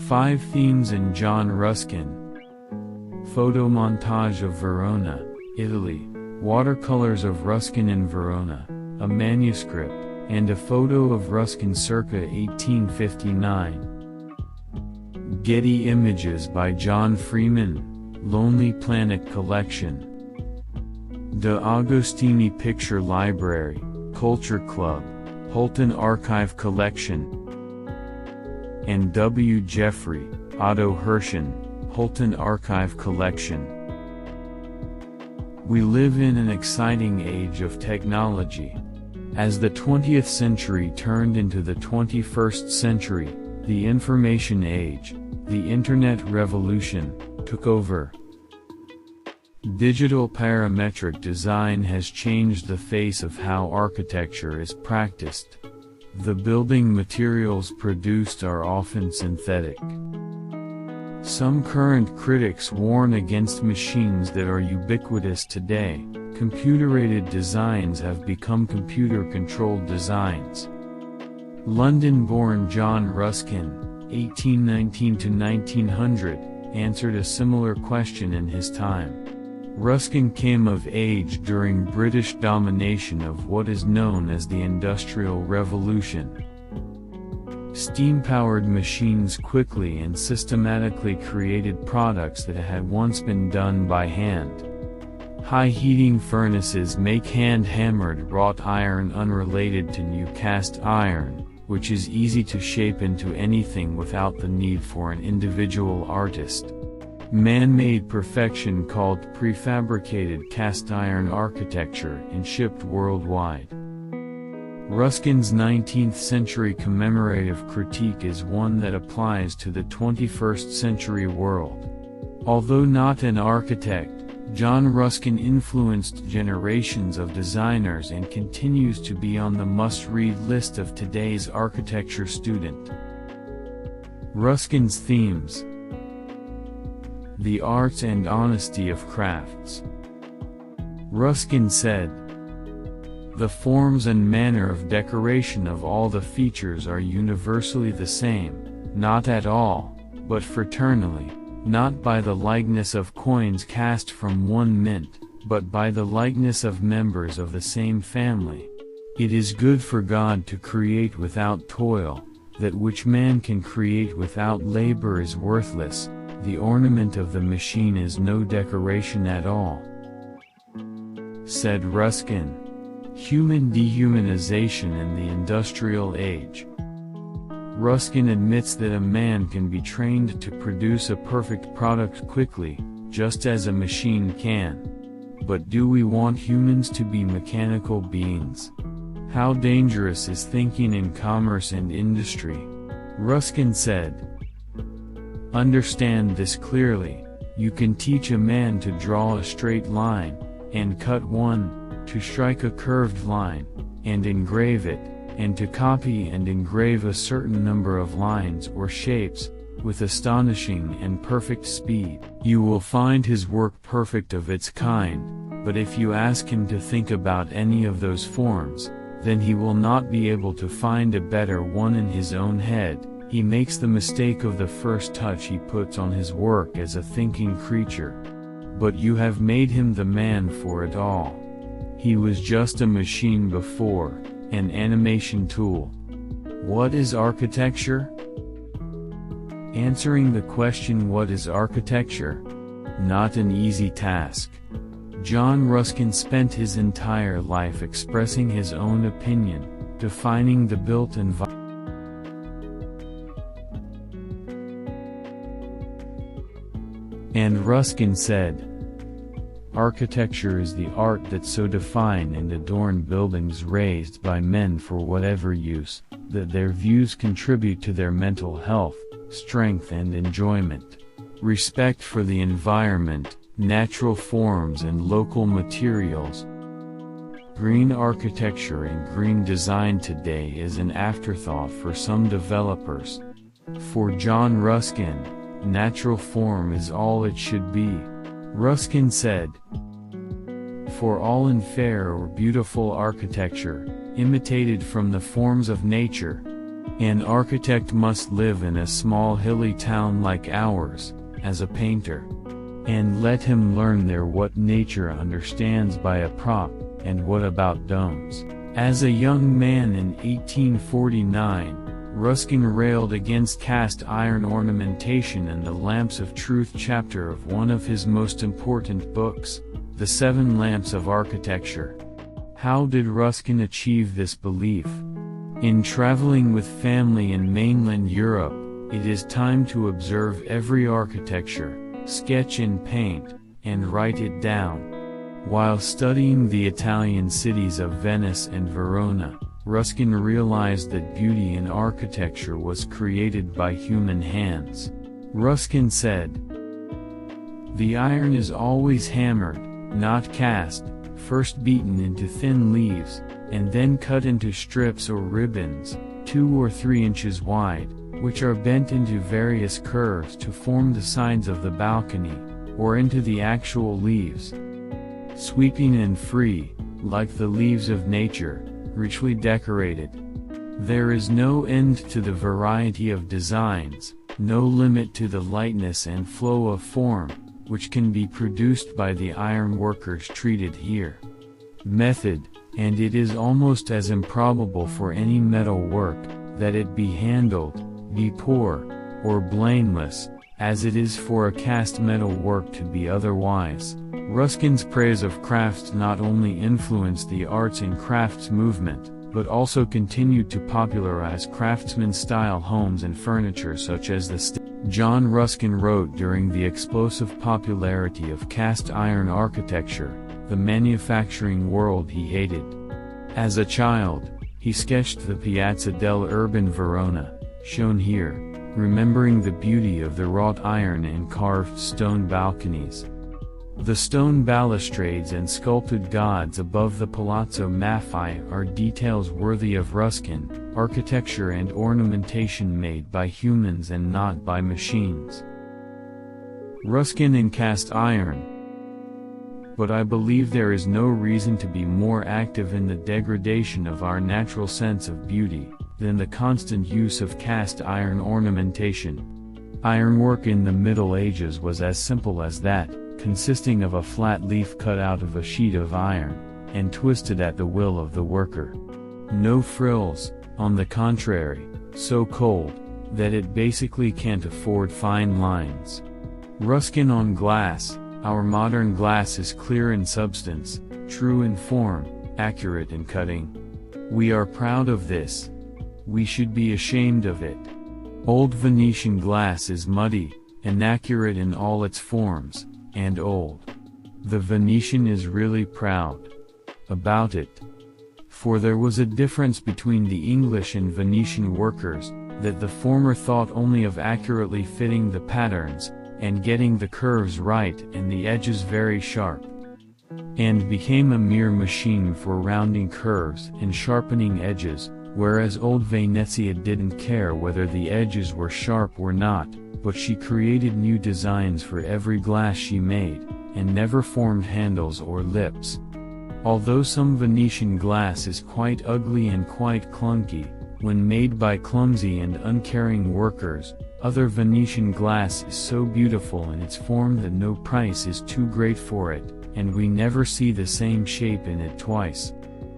5 Themes in John Ruskin. Photo montage of Verona, Italy. Watercolors of Ruskin in Verona, a manuscript, and a photo of Ruskin circa 1859. Getty Images by John Freeman, Lonely Planet Collection. De Agostini Picture Library, Culture Club, Holton Archive Collection. And W. Jeffrey, Otto Hirschen, Holton Archive Collection. We live in an exciting age of technology. As the 20th century turned into the 21st century, the information age, the Internet revolution, took over. Digital parametric design has changed the face of how architecture is practiced. The building materials produced are often synthetic. Some current critics warn against machines that are ubiquitous today. Computer-aided designs have become computer-controlled designs. London-born John Ruskin, 1819 to 1900, answered a similar question in his time. Ruskin came of age during British domination of what is known as the Industrial Revolution. Steam-powered machines quickly and systematically created products that had once been done by hand. High heating furnaces make hand-hammered wrought iron unrelated to new cast iron, which is easy to shape into anything without the need for an individual artist. Man-made perfection called prefabricated cast iron architecture and shipped worldwide. Ruskin's 19th century commemorative critique is one that applies to the 21st century world. Although not an architect, John Ruskin influenced generations of designers and continues to be on the must-read list of today's architecture student. Ruskin's themes: the arts and honesty of crafts. Ruskin said, "The forms and manner of decoration of all the features are universally the same, not at all, but fraternally, not by the likeness of coins cast from one mint, but by the likeness of members of the same family. It is good for God to create without toil, that which man can create without labor is worthless, the ornament of the machine is no decoration at all." Said Ruskin. Human dehumanization in the industrial age. Ruskin admits that a man can be trained to produce a perfect product quickly, just as a machine can. But do we want humans to be mechanical beings? How dangerous is thinking in commerce and industry? Ruskin said, "Understand this clearly, you can teach a man to draw a straight line, and cut one, to strike a curved line, and engrave it, and to copy and engrave a certain number of lines or shapes, with astonishing and perfect speed. You will find his work perfect of its kind, but if you ask him to think about any of those forms, then he will not be able to find a better one in his own head. He makes the mistake of the first touch he puts on his work as a thinking creature. But you have made him the man for it all. He was just a machine before, an animation tool." What is architecture? Answering the question what is architecture? Not an easy task. John Ruskin spent his entire life expressing his own opinion, defining the built environment. And Ruskin said, "Architecture is the art that so define and adorn buildings raised by men for whatever use, that their views contribute to their mental health, strength and enjoyment. Respect for the environment, natural forms and local materials." Green architecture and green design today is an afterthought for some developers. For John Ruskin, natural form is all it should be. Ruskin said, "For all in fair or beautiful architecture, imitated from the forms of nature, An architect must live in a small hilly town like ours, as a painter. And let him learn there what nature understands by a prop, and what about domes. As a young man in 1849, Ruskin railed against cast iron ornamentation in the Lamps of Truth chapter of one of his most important books, The 7 Lamps of Architecture. How did Ruskin achieve this belief? In traveling with family in mainland Europe, it is time to observe every architecture, sketch and paint, and write it down. While studying the Italian cities of Venice and Verona, Ruskin realized that beauty in architecture was created by human hands. Ruskin said, "The iron is always hammered, not cast, first beaten into thin leaves, and then cut into strips or ribbons, 2 or 3 inches wide, which are bent into various curves to form the sides of the balcony, or into the actual leaves. Sweeping and free, like the leaves of nature, richly decorated. There is no end to the variety of designs, no limit to the lightness and flow of form, which can be produced by the iron workers treated here. Method, and it is almost as improbable for any metal work, that it be handled, be poor, or blameless, as it is for a cast metal work to be otherwise." Ruskin's praise of crafts not only influenced the arts and crafts movement, but also continued to popularize craftsman-style homes and furniture such as the John Ruskin wrote during the explosive popularity of cast iron architecture, the manufacturing world he hated. As a child, he sketched the Piazza dell'Urban Verona, shown here, remembering the beauty of the wrought iron and carved stone balconies. The stone balustrades and sculpted gods above the Palazzo Maffei are details worthy of Ruskin, architecture and ornamentation made by humans and not by machines. Ruskin and cast iron. But I believe there is no reason to be more active in the degradation of our natural sense of beauty, than the constant use of cast iron ornamentation. Ironwork in the Middle Ages was as simple as that, consisting of a flat leaf cut out of a sheet of iron, and twisted at the will of the worker. No frills, on the contrary, so cold, that it basically can't afford fine lines. Ruskin on glass. Our modern glass is clear in substance, true in form, accurate in cutting. We are proud of this. We should be ashamed of it. Old Venetian glass is muddy, inaccurate in all its forms, and old. The Venetian is really proud about it. For there was a difference between the English and Venetian workers, that the former thought only of accurately fitting the patterns, and getting the curves right and the edges very sharp, and became a mere machine for rounding curves and sharpening edges, whereas old Venezia didn't care whether the edges were sharp or not, but she created new designs for every glass she made, and never formed handles or lips. Although some Venetian glass is quite ugly and quite clunky, when made by clumsy and uncaring workers, other Venetian glass is so beautiful in its form that no price is too great for it, and we never see the same shape in it twice.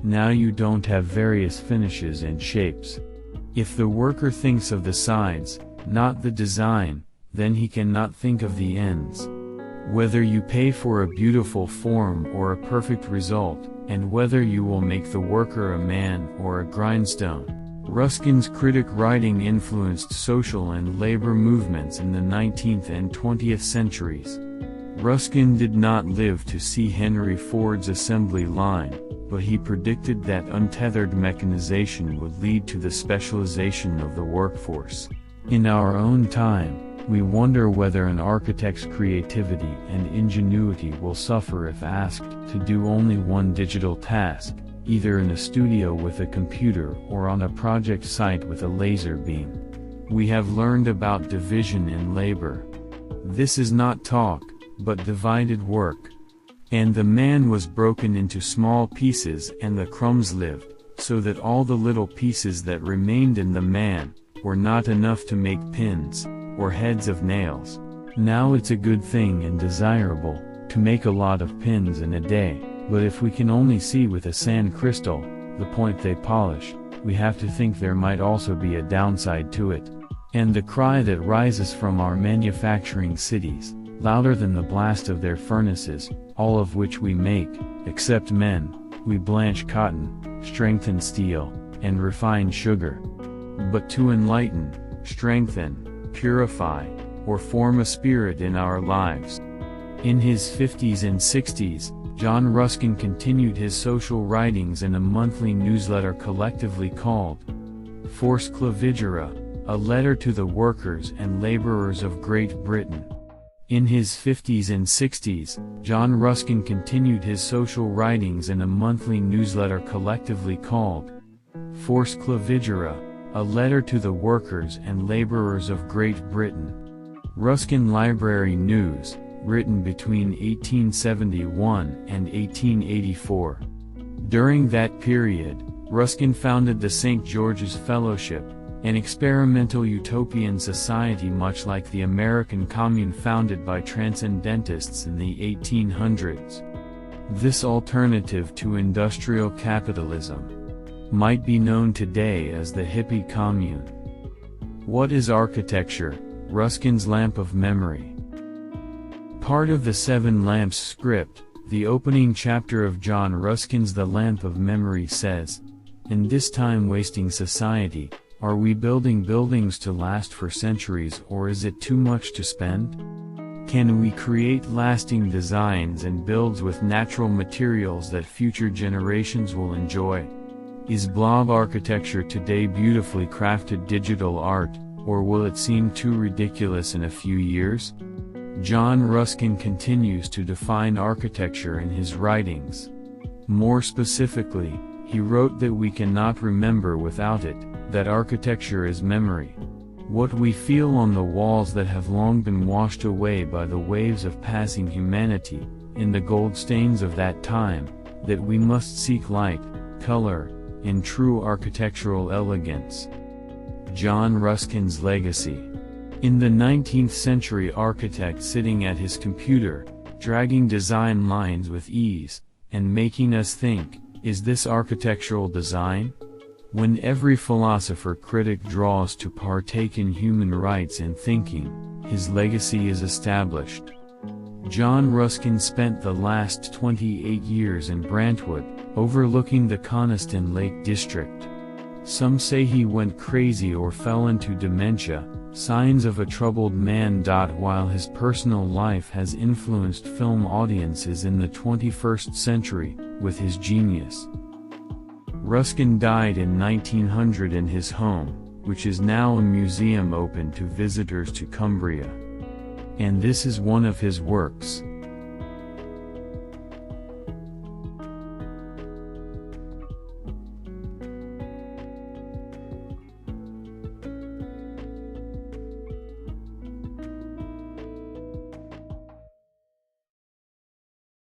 Now you don't have various finishes and shapes. If the worker thinks of the sides, not the design, then he cannot think of the ends. Whether you pay for a beautiful form or a perfect result, and whether you will make the worker a man or a grindstone. Ruskin's critic writing influenced social and labor movements in the 19th and 20th centuries. Ruskin did not live to see Henry Ford's assembly line, but he predicted that untethered mechanization would lead to the specialization of the workforce. In our own time, we wonder whether an architect's creativity and ingenuity will suffer if asked to do only one digital task, either in a studio with a computer or on a project site with a laser beam. We have learned about division in labor. This is not talk, but divided work. And the man was broken into small pieces and the crumbs lived, so that all the little pieces that remained in the man were not enough to make pins, or heads of nails. Now it's a good thing and desirable to make a lot of pins in a day, but if we can only see with a sand crystal the point they polish, we have to think there might also be a downside to it. And the cry that rises from our manufacturing cities, louder than the blast of their furnaces, all of which we make, except men, we blanch cotton, strengthen steel, and refine sugar. But to enlighten, strengthen, purify, or form a spirit in our lives. In his 50s and 60s, John Ruskin continued his social writings in a monthly newsletter collectively called Force Clavigera, a letter to the workers and laborers of Great Britain. In his 50s and 60s, John Ruskin continued his social writings in a monthly newsletter collectively called Force Clavigera, a letter to the workers and laborers of Great Britain. Ruskin Library News, written between 1871 and 1884. During that period, Ruskin founded the St. George's Fellowship, an experimental utopian society much like the American Commune founded by transcendentists in the 1800s. This alternative to industrial capitalism might be known today as the hippie commune. What is architecture? Ruskin's lamp of memory. Part of the Seven Lamps script, the opening chapter of John Ruskin's The Lamp of Memory says, "In this time-wasting society, are we building buildings to last for centuries, or is it too much to spend? Can we create lasting designs and builds with natural materials that future generations will enjoy? Is blob architecture today beautifully crafted digital art, or will it seem too ridiculous in a few years?" John Ruskin continues to define architecture in his writings. More specifically, he wrote that we cannot remember without it, that architecture is memory. What we feel on the walls that have long been washed away by the waves of passing humanity, in the gold stains of that time, that we must seek light, color, in true architectural elegance. John Ruskin's legacy. In the 19th century architect sitting at his computer, dragging design lines with ease, and making us think, is this architectural design? When every philosopher critic draws to partake in human rights and thinking, his legacy is established. John Ruskin spent the last 28 years in Brantwood, overlooking the Coniston Lake District. Some say he went crazy or fell into dementia, signs of a troubled man. While his personal life has influenced film audiences in the 21st century, with his genius. Ruskin died in 1900 in his home, which is now a museum open to visitors to Cumbria. And this is one of his works.